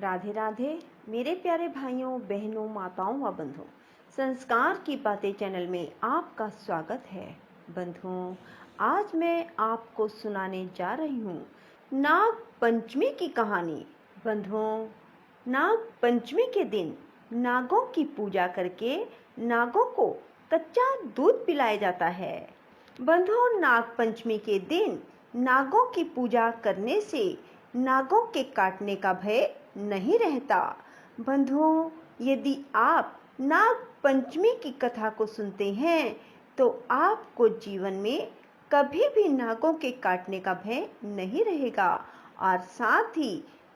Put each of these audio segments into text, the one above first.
राधे राधे मेरे प्यारे भाइयों बहनों माताओं व बंधुओं, संस्कार की बातें चैनल में आपका स्वागत है। बंधुओं, आज मैं आपको सुनाने जा रही हूँ नाग पंचमी की कहानी। बंधुओं, नाग पंचमी के दिन नागों की पूजा करके नागों को कच्चा दूध पिलाया जाता है। बंधुओं, नाग पंचमी के दिन नागों की पूजा करने से नागों के काटने का भय नहीं रहता। बंधुओं, यदि आप नाग पंचमी की कथा को सुनते हैं तो आपको जीवन में कभी भी नागों के काटने का भय नहीं रहेगा और साथ ही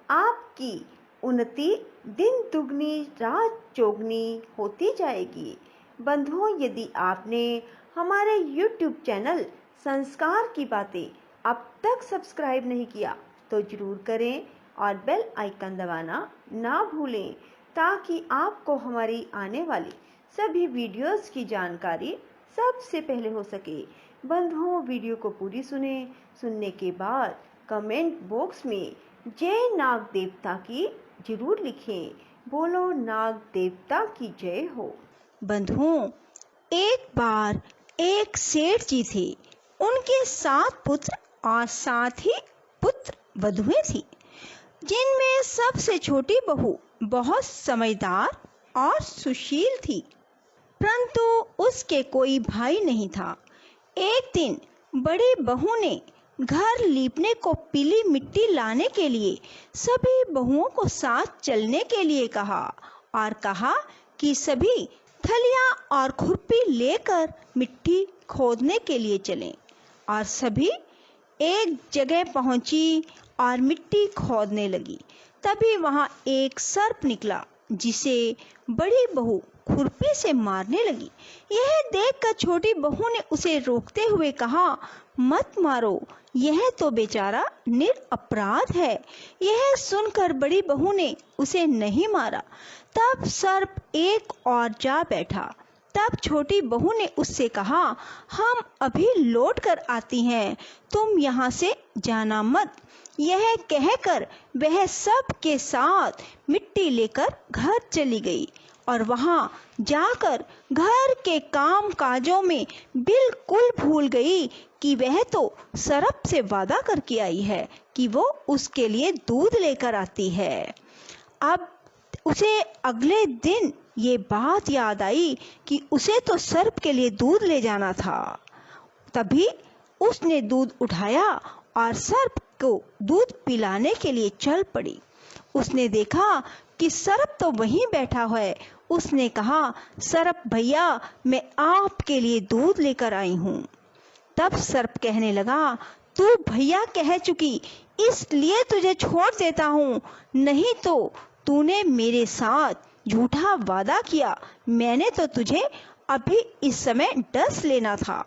आपकी उन्नति दिन दुगनी रात चौगनी होती जाएगी। बंधुओं, यदि आपने हमारे YouTube चैनल संस्कार की बातें अब तक सब्सक्राइब नहीं किया तो जरूर करें और बेल आइकन दबाना ना भूलें ताकि आपको हमारी आने वाली सभी वीडियोस की जानकारी सबसे पहले हो सके। बंधुओं, वीडियो को पूरी सुनने के बाद कमेंट बॉक्स में जय नाग देवता की जरूर लिखें। बोलो नाग देवता की जय हो। बंधुओं, एक बार एक सेठ जी थे। उनके 7 पुत्र और साथ ही पुत्र वधुएं थी, जिनमें सबसे छोटी बहू बहुत समझदार और सुशील थी, परंतु उसके कोई भाई नहीं था। एक दिन बड़ी बहू ने घर लीपने को पीली मिट्टी लाने के लिए सभी बहुओं को साथ चलने के लिए कहा और कहा कि सभी थलियां और खुरपी लेकर मिट्टी खोदने के लिए चलें। और सभी एक जगह पहुंची और मिट्टी खोदने लगी। तभी वहां एक सर्प निकला, जिसे बड़ी बहू खुरपी से मारने लगी। यह देखकर छोटी बहू ने उसे रोकते हुए कहा, मत मारो, यह तो बेचारा निरपराध है। यह सुनकर बड़ी बहू ने उसे नहीं मारा। तब सर्प एक और जा बैठा। तब छोटी बहू ने उससे कहा, हम अभी लौट कर आती हैं, तुम यहाँ से जाना मत। यह कहकर वह सब के साथ मिट्टी लेकर घर चली गई और वहां जाकर घर के काम काजों में बिल्कुल भूल गई कि वह तो सर्प से वादा करके आई है कि वो उसके लिए दूध लेकर आती है। अब उसे अगले दिन ये बात याद आई कि उसे तो सर्प के लिए दूध ले जाना था। तभी उसने दूध उठाया और सर्प को दूध पिलाने के लिए चल पड़ी। उसने देखा कि सर्प तो वहीं बैठा है। उसने कहा, सर्प भैया, मैं आपके लिए दूध लेकर आई हूँ। तब सर्प कहने लगा, तू भैया कह चुकी, इसलिए तुझे छोड़ देता हूँ, नहीं तो तूने मेरे साथ झूठा वादा किया। मैंने तो तुझे अभी इस समय डस लेना था।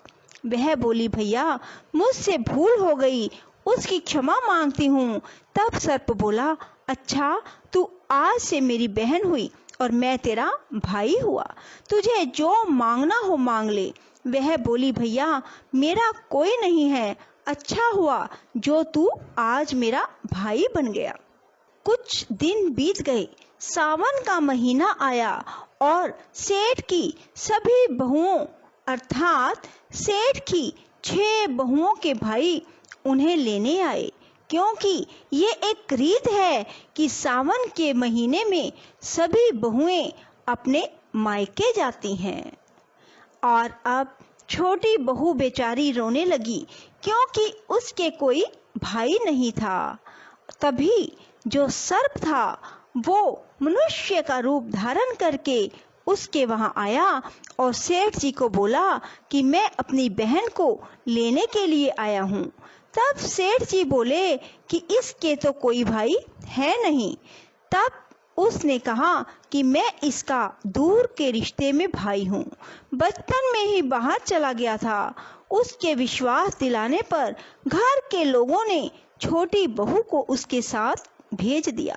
वह बोली, भैया मुझसे भूल हो गई, उसकी क्षमा मांगती हूँ। तब सर्प बोला, अच्छा, तू आज से मेरी बहन हुई और मैं तेरा भाई हुआ, तुझे जो मांगना हो मांग ले। वह बोली, भैया मेरा कोई नहीं है, अच्छा हुआ जो तू आज मेरा भाई बन गया। कुछ दिन बीत गए, सावन का महीना आया और सेठ की सभी बहुओं अर्थात सेठ की 6 बहुओं के भाई उन्हें लेने आए, क्योंकि ये एक रीत है कि सावन के महीने में सभी बहुएं अपने मायके जाती हैं। और अब छोटी बहू बेचारी रोने लगी, क्योंकि उसके कोई भाई नहीं था। तभी जो सर्प था वो मनुष्य का रूप धारण करके उसके वहां आया और सेठ जी को बोला कि मैं अपनी बहन को लेने के लिए आया हूँ। तब सेठ जी बोले कि इसके तो कोई भाई है नहीं। तब उसने कहा कि मैं इसका दूर के रिश्ते में भाई हूँ, बचपन में ही बाहर चला गया था। उसके विश्वास दिलाने पर घर के लोगों ने छोटी बहू को उसके साथ भेज दिया।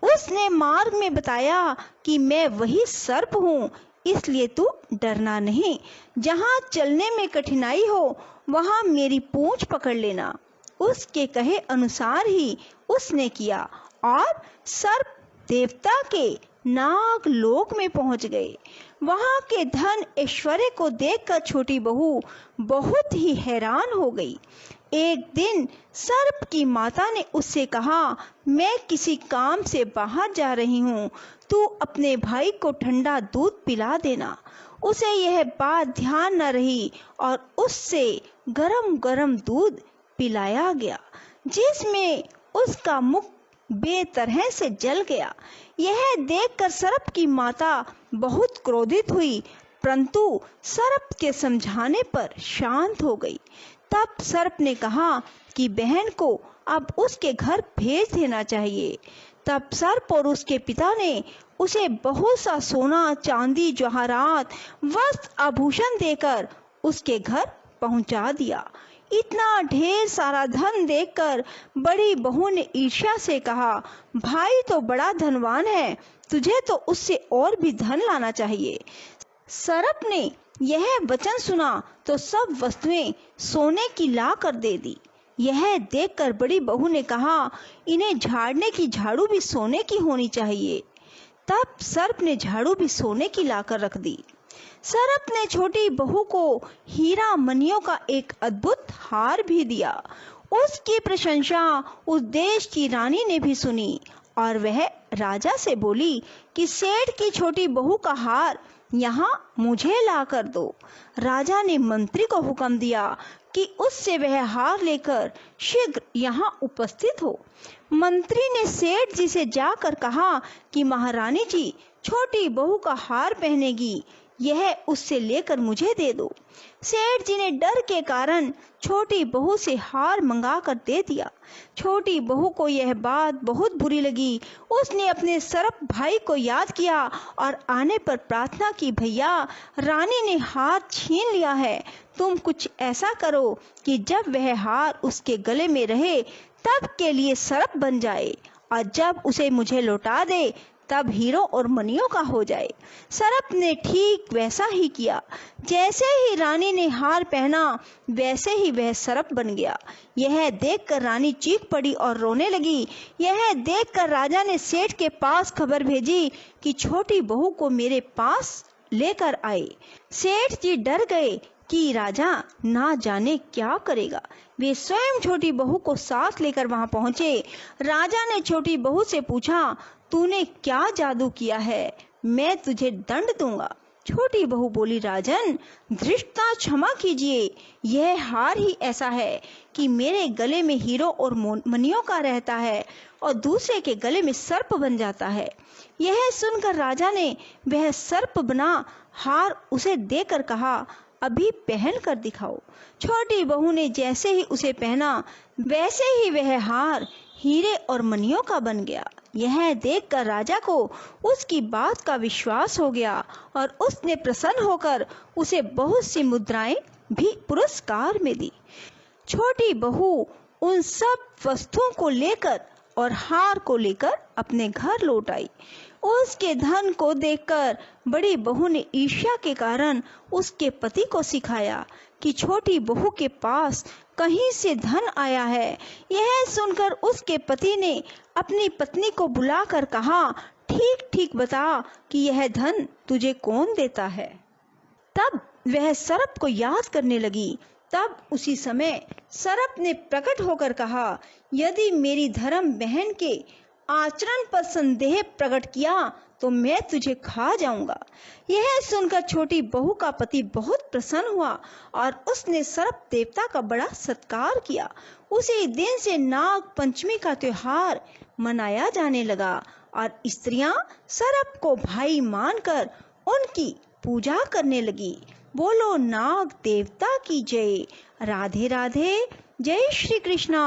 उसने मार्ग में बताया कि मैं वही सर्प हूँ, इसलिए तू डरना नहीं। जहाँ चलने में कठिनाई हो वहाँ मेरी पूंछ पकड़ लेना। उसके कहे अनुसार ही उसने किया और सर्प देवता के नाग लोक में पहुंच गए। वहां के धन ऐश्वर्य को देखकर छोटी बहू बहुत ही हैरान हो गई। एक दिन सर्प की माता ने उससे कहा, मैं किसी काम से बाहर जा रही हूँ, तू अपने भाई को ठंडा दूध पिला देना। उसे यह बात ध्यान न रही और उससे गरम गरम दूध पिलाया गया, जिसमें उसका मुख बेतरह से जल गया। यह देखकर सर्प की माता बहुत क्रोधित हुई, परंतु सर्प के समझाने पर शांत हो गई। तब सर्प ने कहा कि बहन को अब उसके घर भेज देना चाहिए। तब सर्प और उसके पिता ने उसे बहुत सा सोना, चांदी, जवाहरात, वस्त्र, आभूषण देकर उसके घर पहुंचा दिया। इतना ढेर सारा धन देखकर बड़ी बहू ने ईर्ष्या से कहा, भाई तो बड़ा धनवान है, तुझे तो उससे और भी धन लाना चाहिए। सर्प ने यह वचन सुना तो सब वस्तुएं सोने की ला कर दे दी। यह देखकर बड़ी बहू ने कहा, इन्हें झाड़ने की झाड़ू भी सोने की होनी चाहिए। तब सर्प ने झाड़ू भी सोने की लाकर रख दी। सर्प ने छोटी बहू को हीरा मणियों का एक अद्भुत हार भी दिया। उसकी प्रशंसा उस देश की रानी ने भी सुनी और वह राजा से बोली कि सेठ की छोटी बहू का हार यहाँ मुझे ला कर दो। राजा ने मंत्री को हुक्म दिया कि उससे वह हार लेकर शीघ्र यहाँ उपस्थित हो। मंत्री ने सेठ जी से जाकर कहा कि महारानी जी छोटी बहू का हार पहनेगी, यह उससे लेकर मुझे दे दो। सेठ जी ने डर के कारण छोटी बहू से हार मंगा कर दे दिया। छोटी बहू को यह बात बहुत बुरी लगी। उसने अपने सर्प भाई को याद किया और आने पर प्रार्थना की, भैया रानी ने हार छीन लिया है, तुम कुछ ऐसा करो कि जब वह हार उसके गले में रहे तब के लिए सर्प बन जाए और जब उसे मुझे लौटा दे तब हीरो और मणियों का हो जाए। सर्प ने ठीक वैसा ही किया। जैसे ही रानी ने हार पहना वैसे ही वह सर्प बन गया। यह देखकर रानी चीख पड़ी और रोने लगी। यह देखकर राजा ने सेठ के पास खबर भेजी कि छोटी बहू को मेरे पास लेकर आए। सेठ जी डर गए कि राजा ना जाने क्या करेगा। वे स्वयं छोटी बहू को साथ लेकर वहां पहुंचे। राजा ने छोटी बहू से पूछा, तूने क्या जादू किया है, मैं तुझे दंड दूंगा। छोटी बहू बोली, राजन धृष्टता क्षमा कीजिए, यह हार ही ऐसा है कि मेरे गले में हीरो और मणियों का रहता है और दूसरे के गले में सर्प बन जाता है। यह सुनकर राजा ने वह सर्प बना हार उसे देकर कहा, अभी पहन कर दिखाओ। छोटी बहू ने जैसे ही उसे पहना वैसे ही वह हार हीरे और मणियों का बन गया। यह देखकर राजा को उसकी बात का विश्वास हो गया और उसने प्रसन्न होकर उसे बहुत सी मुद्राएं भी पुरस्कार में दी। छोटी बहू उन सब वस्तुओं को लेकर और हार को लेकर अपने घर लौट आई। उसके धन को देखकर बड़ी बहू ने ईर्ष्या के कारण उसके पति को सिखाया कि छोटी बहू के पास कहीं से धन आया है। यह सुनकर उसके पति ने अपनी पत्नी को बुलाकर कहा, ठीक ठीक बता कि यह धन तुझे कौन देता है। तब वह सर्प को याद करने लगी। तब उसी समय सर्प ने प्रकट होकर कहा, यदि मेरी धर्म बहन के आचरण पर संदेह प्रकट किया तो मैं तुझे खा जाऊंगा। यह सुनकर छोटी बहू का पति बहुत प्रसन्न हुआ और उसने सर्प देवता का बड़ा सत्कार किया। उसी दिन से नाग पंचमी का त्योहार मनाया जाने लगा और स्त्रियां सर्प को भाई मानकर उनकी पूजा करने लगी। बोलो नाग देवता की जय। राधे राधे। जय श्री कृष्णा।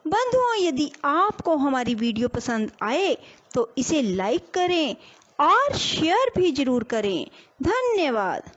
बंधुओं, यदि आपको हमारी वीडियो पसंद आए तो इसे लाइक करें और शेयर भी जरूर करें। धन्यवाद।